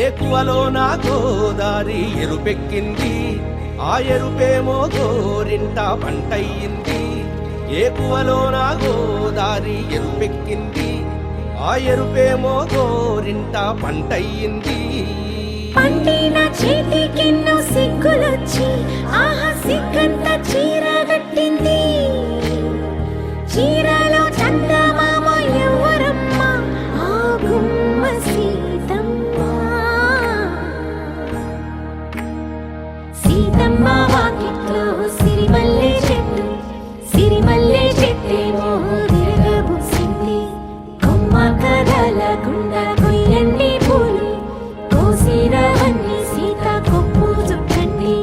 ఏకువలో నా గోదారి ఎరుపెక్కింది, ఆ ఎరుపేమో గోరింట పంటయ్యింది. ఏకువలో నా గోదారి ఎరుపెక్కింది, ఆ ఎరుపేమో గోరింట పంటయ్యింది. పండిన చేతికెన్నో సిగ్గులొచ్చి ఆహా సిగ్గంత చీర కట్టింది. చీరలో చందమామ ఎవరమ్మ, ఆ గుమ్మ సీతమ్మ. సీతమ్మ వాకిట్లో సిరిమల్లె చెట్టు, సిరిమల్లె చెట్టేమో విరగబూసింది. కొమ్మ కదలకుండా కొయ్యండి పూలు, కోసిరవన్నీ సీత కొప్పు చుట్టండి.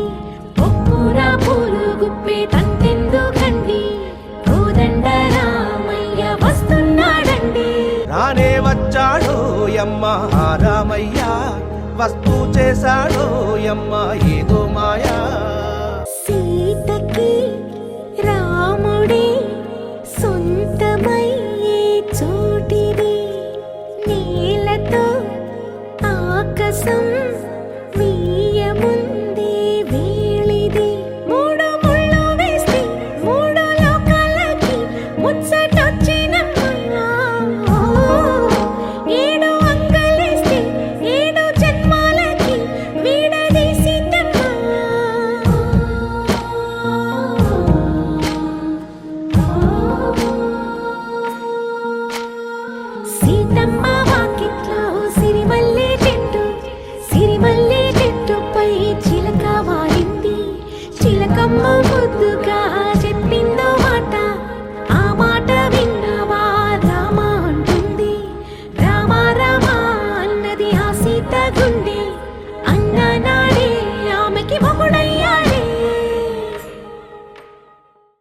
కొప్పున పూలు గుప్పే తంతెందుకండి, కోదండ రామయ్య వస్తున్నాడండి. రానే వచ్చాడో యమ్మ రామయ్య, వస్తూ చేశాడో యమ్మ ఏదో